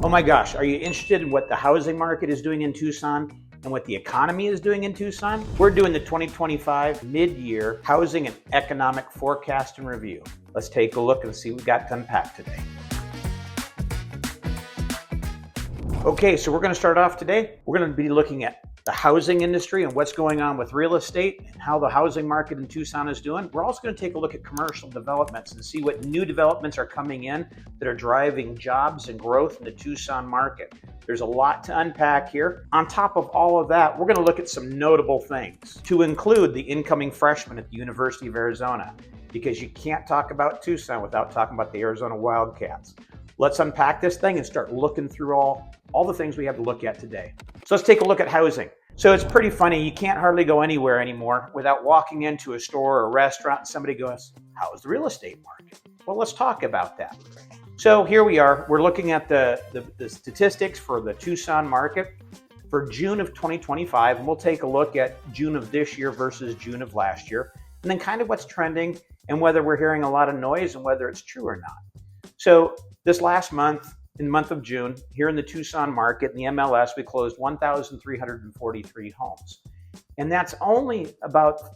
Oh my gosh, are you interested in what the housing market is doing in Tucson and what the economy is doing in Tucson? We're doing the 2025 mid-year housing and economic forecast and review. Let's take a look and see what we got to unpack today. Okay, so we're going to start off today. We're going to be looking at the housing industry and what's going on with real estate and how the housing market in Tucson is doing. We're also going to take a look at commercial developments and see what new developments are coming in that are driving jobs and growth in the Tucson market. There's a lot to unpack here. On top of all of that, we're going to look at some notable things, to include the incoming freshmen at the University of Arizona, because you can't talk about Tucson without talking about the Arizona Wildcats. Let's unpack this thing and start looking through all the things we have to look at today. So let's take a look at housing. So it's pretty funny, you can't hardly go anywhere anymore without walking into a store or a restaurant and somebody goes, how's the real estate market? Well, let's talk about that. So here we are, we're looking at the statistics for the Tucson market for June of 2025, and we'll take a look at June of this year versus June of last year, and then kind of what's trending and whether we're hearing a lot of noise and whether it's true or not. So this last month, in the month of June, here in the Tucson market, in the MLS, we closed 1,343 homes. And that's only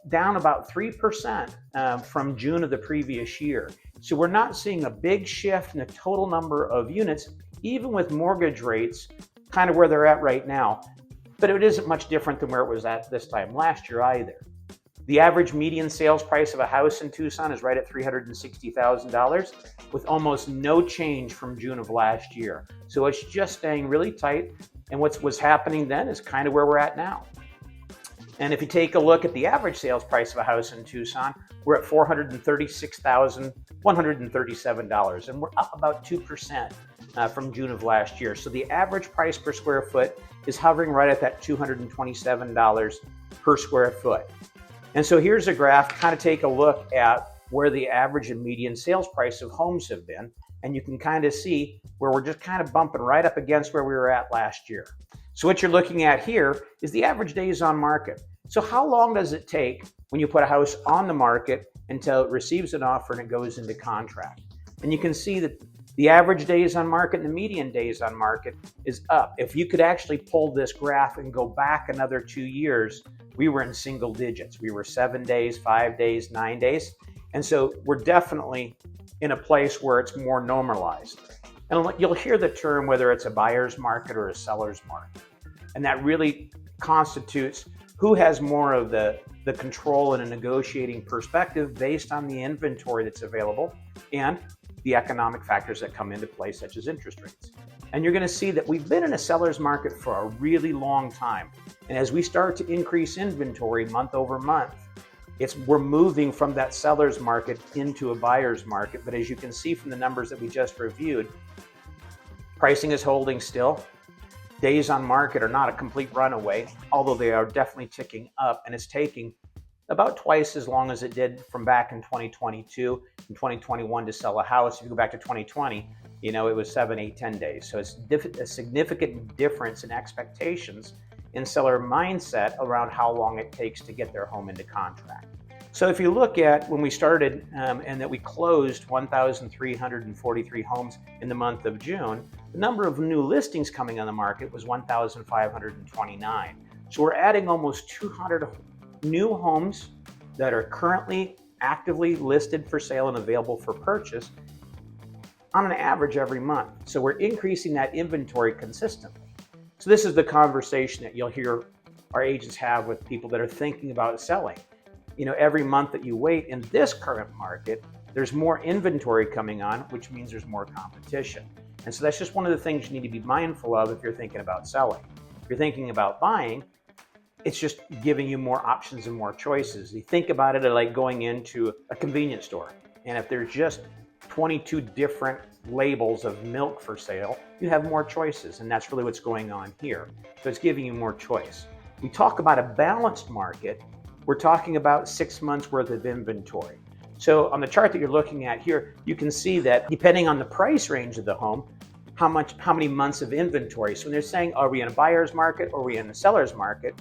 down about 3% from June of the previous year. So we're not seeing a big shift in the total number of units, even with mortgage rates kind of where they're at right now. But it isn't much different than where it was at this time last year either. The average median sales price of a house in Tucson is right at $360,000 with almost no change from June of last year. So it's just staying really tight, and what was happening then is kind of where we're at now. And if you take a look at the average sales price of a house in Tucson, we're at $436,137, and we're up about 2% from June of last year. So the average price per square foot is hovering right at that $227 per square foot. And so here's a graph to kind of take a look at where the average and median sales price of homes have been. And you can kind of see where we're just kind of bumping right up against where we were at last year. So what you're looking at here is the average days on market. So how long does it take when you put a house on the market until it receives an offer and it goes into contract? And you can see that the average days on market and the median days on market is up. If you could actually pull this graph and go back another 2 years, we were in single digits. We were 7 days, 5 days, 9 days. And so we're definitely in a place where it's more normalized. And you'll hear the term, whether it's a buyer's market or a seller's market. And that really constitutes who has more of the control in a negotiating perspective based on the inventory that's available and the economic factors that come into play, such as interest rates. And you're going to see that we've been in a seller's market for a really long time. And as we start to increase inventory month over month, we're moving from that seller's market into a buyer's market. But as you can see from the numbers that we just reviewed, pricing is holding still. Days on market are not a complete runaway, although they are definitely ticking up, and it's taking about twice as long as it did from back in 2022 and 2021 to sell a house. If you go back to 2020, it was 7, 8, 10 days. So it's a significant difference in expectations in seller mindset around how long it takes to get their home into contract. So if you look at when we started and that we closed 1,343 homes in the month of June, the number of new listings coming on the market was 1,529. So we're adding almost 200 new homes that are currently actively listed for sale and available for purchase on an average every month. So we're increasing that inventory consistently. So this is the conversation that you'll hear our agents have with people that are thinking about selling. Every month that you wait in this current market, there's more inventory coming on, which means there's more competition. And so that's just one of the things you need to be mindful of if you're thinking about selling. If you're thinking about buying, it's just giving you more options and more choices. You think about it like going into a convenience store. And if there's just 22 different labels of milk for sale, you have more choices. And that's really what's going on here. So it's giving you more choice. We talk about a balanced market. We're talking about 6 months worth of inventory. So on the chart that you're looking at here, you can see that depending on the price range of the home, how many months of inventory. So when they're saying, are we in a buyer's market or are we in a seller's market?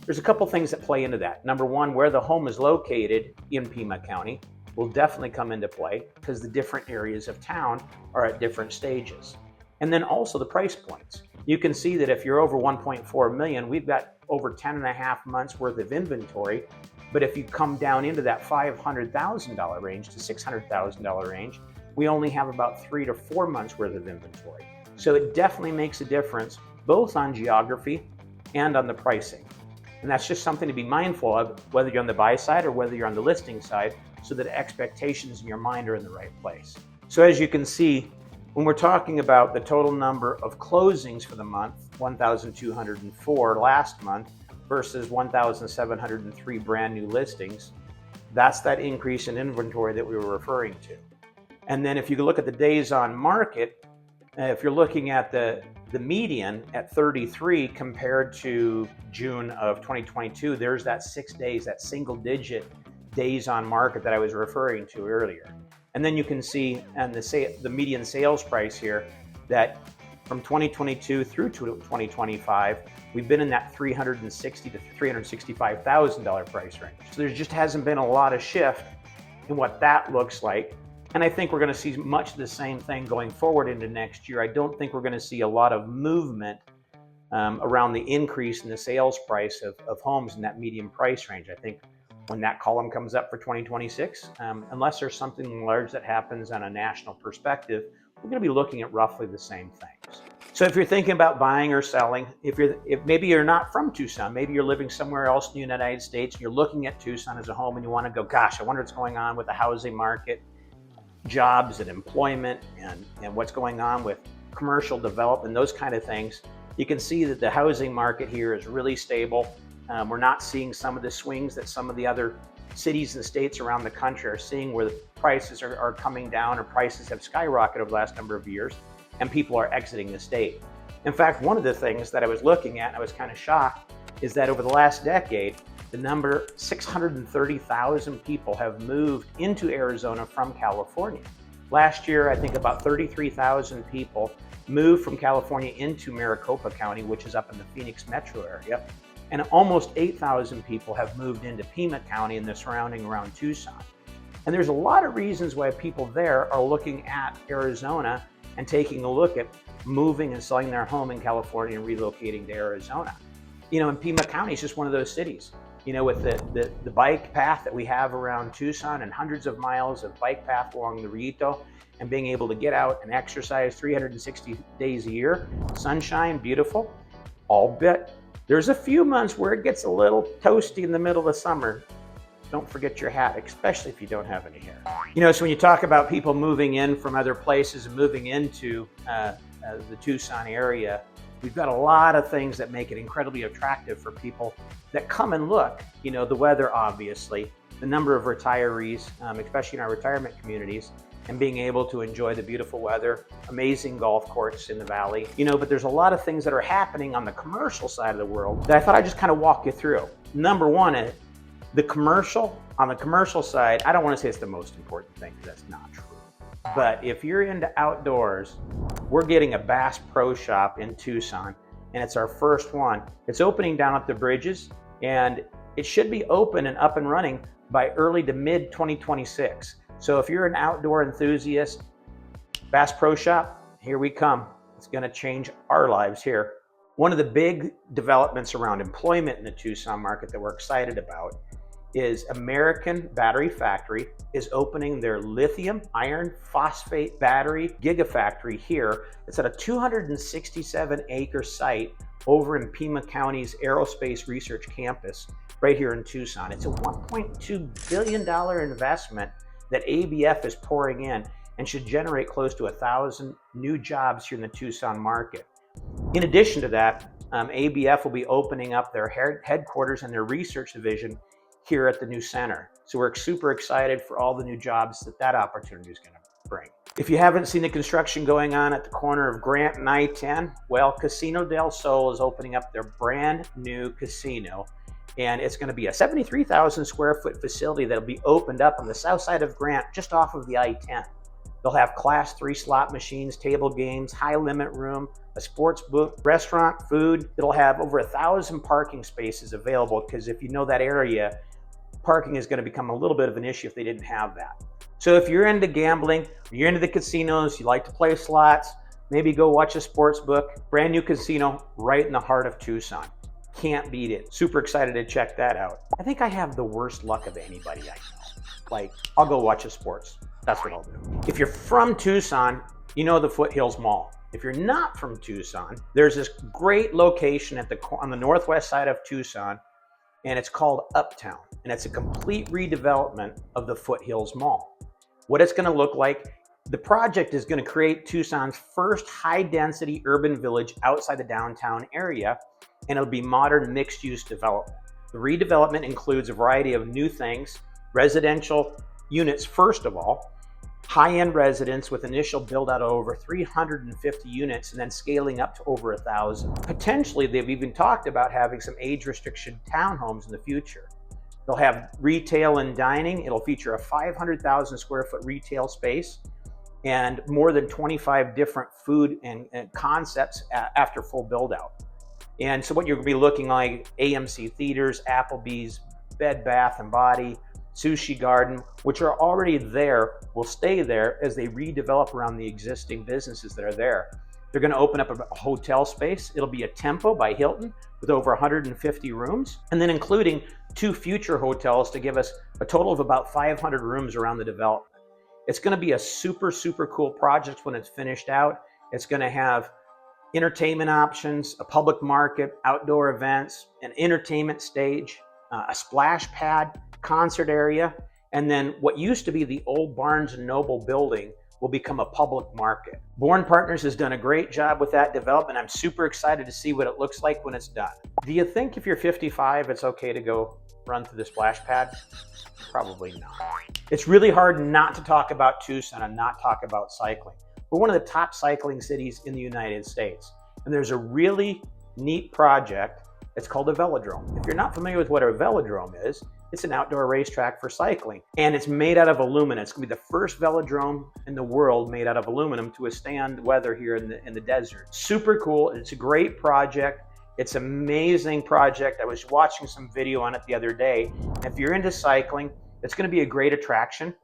There's a couple things that play into that. Number one, where the home is located in Pima County will definitely come into play because the different areas of town are at different stages. And then also the price points. You can see that if you're over 1.4 million, we've got over 10 and a half months worth of inventory. But if you come down into that $500,000 range to $600,000 range, we only have about 3 to 4 months worth of inventory. So it definitely makes a difference both on geography and on the pricing. And that's just something to be mindful of, whether you're on the buy side or whether you're on the listing side, so that expectations in your mind are in the right place. So as you can see, when we're talking about the total number of closings for the month, 1,204 last month versus 1,703 brand new listings, that's that increase in inventory that we were referring to. And then if you look at the days on market, if you're looking at the median at 33 compared to June of 2022, there's that 6 days, that single digit days on market that I was referring to earlier. And then you can see on the median sales price here that from 2022 through to 2025, we've been in that $360,000 to $365,000 price range. So there just hasn't been a lot of shift in what that looks like. And I think we're going to see much the same thing going forward into next year. I don't think we're going to see a lot of movement around the increase in the sales price of homes in that median price range. I think when that column comes up for 2026, unless there's something large that happens on a national perspective, we're going to be looking at roughly the same things. So if you're thinking about buying or selling, if maybe you're not from Tucson, maybe you're living somewhere else in the United States, and you're looking at Tucson as a home and you want to go, gosh, I wonder what's going on with the housing market, jobs and employment, and what's going on with commercial development, those kind of things. You can see that the housing market here is really stable. We're not seeing some of the swings that some of the other cities and states around the country are seeing, where the prices are coming down or prices have skyrocketed over the last number of years and people are exiting the state. In fact, one of the things that I was looking at and I was kind of shocked is that over the last decade, the number 630,000 people have moved into Arizona from California. Last year, I think about 33,000 people moved from California into Maricopa County, which is up in the Phoenix metro area. And almost 8,000 people have moved into Pima County and the surrounding around Tucson. And there's a lot of reasons why people there are looking at Arizona and taking a look at moving and selling their home in California and relocating to Arizona. You know, and Pima County is just one of those cities. You know, with the bike path that we have around Tucson and hundreds of miles of bike path along the Rito, and being able to get out and exercise 360 days a year, sunshine, beautiful, all bet. There's a few months where it gets a little toasty in the middle of summer. Don't forget your hat, especially if you don't have any hair. You know, so when you talk about people moving in from other places and moving into the Tucson area, we've got a lot of things that make it incredibly attractive for people that come and look. You know, the weather, obviously, the number of retirees, especially in our retirement communities, and being able to enjoy the beautiful weather, amazing golf courses in the valley. You know, but there's a lot of things that are happening on the commercial side of the world that I thought I'd just kind of walk you through. Number one, on the commercial side, I don't want to say it's the most important thing, because that's not true. But if you're into outdoors, we're getting a Bass Pro Shop in Tucson, and it's our first one. It's opening down at the bridges, and it should be open and up and running by early to mid 2026. So if you're an outdoor enthusiast, Bass Pro Shop, here we come. It's going to change our lives here. One of the big developments around employment in the Tucson market that we're excited about is American Battery Factory is opening their lithium iron phosphate battery gigafactory here. It's at a 267-acre site over in Pima County's Aerospace Research Campus right here in Tucson. It's a $1.2 billion investment that ABF is pouring in and should generate close to 1,000 new jobs here in the Tucson market. In addition to that, ABF will be opening up their headquarters and their research division here at the new center. So we're super excited for all the new jobs that opportunity is going to bring. If you haven't seen the construction going on at the corner of Grant and I-10, well, Casino del Sol is opening up their brand new casino. And it's going to be a 73,000 square foot facility that'll be opened up on the south side of Grant, just off of the I-10. They'll have class 3 slot machines, table games, high limit room, a sports book, restaurant, food. It'll have over 1,000 parking spaces available, because if you know that area, parking is going to become a little bit of an issue if they didn't have that. So if you're into gambling, you're into the casinos, you like to play slots, maybe go watch a sports book. Brand new casino right in the heart of Tucson. Can't beat it. Super excited to check that out. I think I have the worst luck of anybody I know. Like, I'll go watch a sports. That's what I'll do. If you're from Tucson, you know the Foothills Mall. If you're not from Tucson, there's this great location on the northwest side of Tucson, and it's called Uptown. And it's a complete redevelopment of the Foothills Mall. What it's gonna look like, the project is gonna create Tucson's first high-density urban village outside the downtown area, and it'll be modern mixed-use development. The redevelopment includes a variety of new things, residential units first of all, high-end residents with initial build-out of over 350 units and then scaling up to over 1,000. Potentially, they've even talked about having some age-restriction townhomes in the future. They'll have retail and dining. It'll feature a 500,000 square foot retail space and more than 25 different food and concepts after full build-out. And so what you're gonna be looking like, AMC theaters, Applebee's, Bed Bath & Body, Sushi Garden, which are already there, will stay there as they redevelop around the existing businesses that are there. They're gonna open up a hotel space. It'll be a Tempo by Hilton with over 150 rooms, and then including 2 future hotels to give us a total of about 500 rooms around the development. It's gonna be a super, super cool project when it's finished out. It's gonna have entertainment options, a public market, outdoor events, an entertainment stage, a splash pad, concert area, and then what used to be the old Barnes & Noble building will become a public market. Bourne Partners has done a great job with that development. I'm super excited to see what it looks like when it's done. Do you think if you're 55, it's okay to go run through the splash pad? Probably not. It's really hard not to talk about Tucson and not talk about cycling. We're one of the top cycling cities in the United States. And there's a really neat project. It's called a Velodrome. If you're not familiar with what a Velodrome is, it's an outdoor racetrack for cycling. And it's made out of aluminum. It's gonna be the first velodrome in the world made out of aluminum to withstand weather here in the desert. Super cool. It's a great project. It's an amazing project. I was watching some video on it the other day. If you're into cycling, it's gonna be a great attraction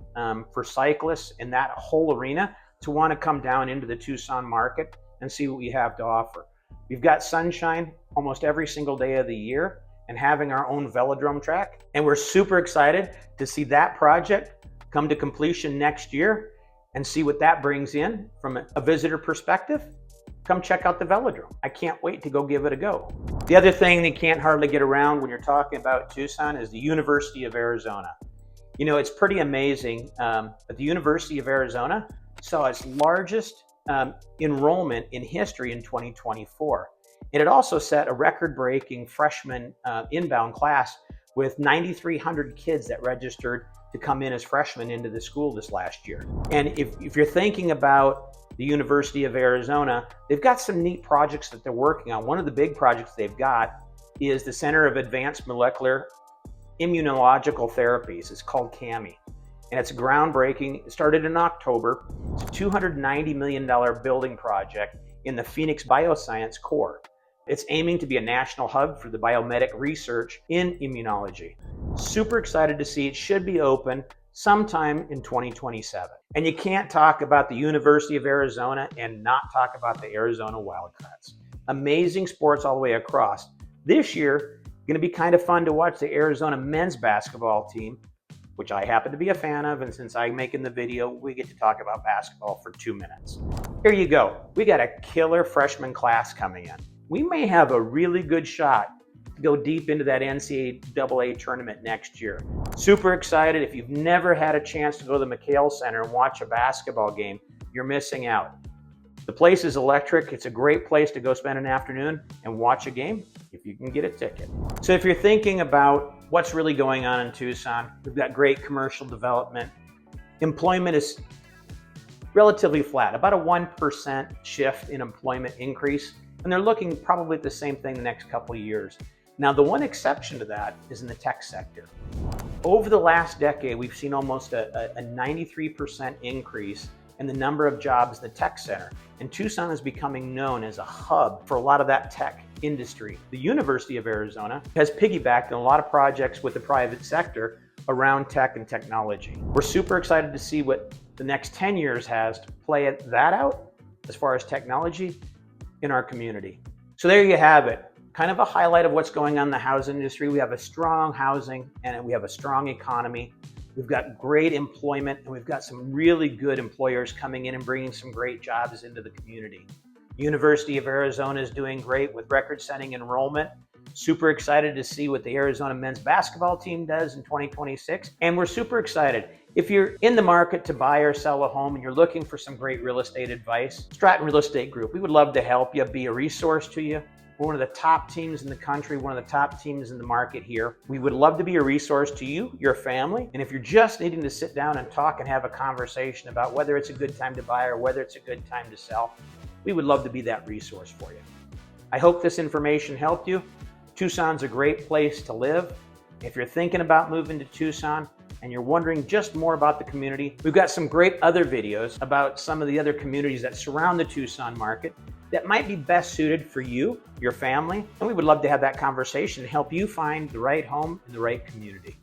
for cyclists in that whole arena to wanna come down into the Tucson market and see what we have to offer. We've got sunshine almost every single day of the year and having our own velodrome track. And we're super excited to see that project come to completion next year and see what that brings in from a visitor perspective. Come check out the Velodrome. I can't wait to go give it a go. The other thing that you can't hardly get around when you're talking about Tucson is the University of Arizona. You know, it's pretty amazing, but the University of Arizona saw its largest enrollment in history in 2024. And it also set a record-breaking freshman inbound class with 9,300 kids that registered to come in as freshmen into the school this last year. And if you're thinking about the University of Arizona, they've got some neat projects that they're working on. One of the big projects they've got is the Center of Advanced Molecular Immunological Therapies. It's called CAMI. And it's groundbreaking. It started in October. It's a $290 million building project in the Phoenix Bioscience core. It's aiming to be a national hub for the biomedic research in immunology. Super excited to see it. Should be open sometime in 2027. And you can't talk about the University of Arizona and not talk about the Arizona Wildcats. Amazing sports all the way across. This year, going to be kind of fun to watch the Arizona men's basketball team, which I happen to be a fan of, and since I'm making the video, we get to talk about basketball for 2 minutes. Here you go. We got a killer freshman class coming in. We may have a really good shot to go deep into that NCAA tournament next year. Super excited. If you've never had a chance to go to the McHale Center and watch a basketball game, you're missing out. The place is electric. It's a great place to go spend an afternoon and watch a game if you can get a ticket. So if you're thinking about what's really going on in Tucson, we've got great commercial development. Employment is relatively flat, about a 1% shift in employment increase. And they're looking probably at the same thing the next couple of years. Now, the one exception to that is in the tech sector. Over the last decade, we've seen almost a 93% increase in the number of jobs in the tech center. And Tucson is becoming known as a hub for a lot of that tech industry. The University of Arizona has piggybacked on a lot of projects with the private sector around tech and technology. We're super excited to see what the next 10 years has to play that out. as far as technology in our community. So there you have it. Kind of a highlight of what's going on in the housing industry. We have a strong housing and we have a strong economy. We've got great employment and we've got some really good employers coming in and bringing some great jobs into the community. University of Arizona is doing great with record-setting enrollment. Super excited to see what the Arizona men's basketball team does in 2026. And we're super excited. If you're in the market to buy or sell a home and you're looking for some great real estate advice, Stratton Real Estate Group, we would love to help you, be a resource to you. We're one of the top teams in the country, one of the top teams in the market here. We would love to be a resource to you, your family. And if you're just needing to sit down and talk and have a conversation about whether it's a good time to buy or whether it's a good time to sell, we would love to be that resource for you. I hope this information helped you. Tucson's a great place to live. If you're thinking about moving to Tucson and you're wondering just more about the community, we've got some great other videos about some of the other communities that surround the Tucson market that might be best suited for you, your family, and we would love to have that conversation and help you find the right home in the right community.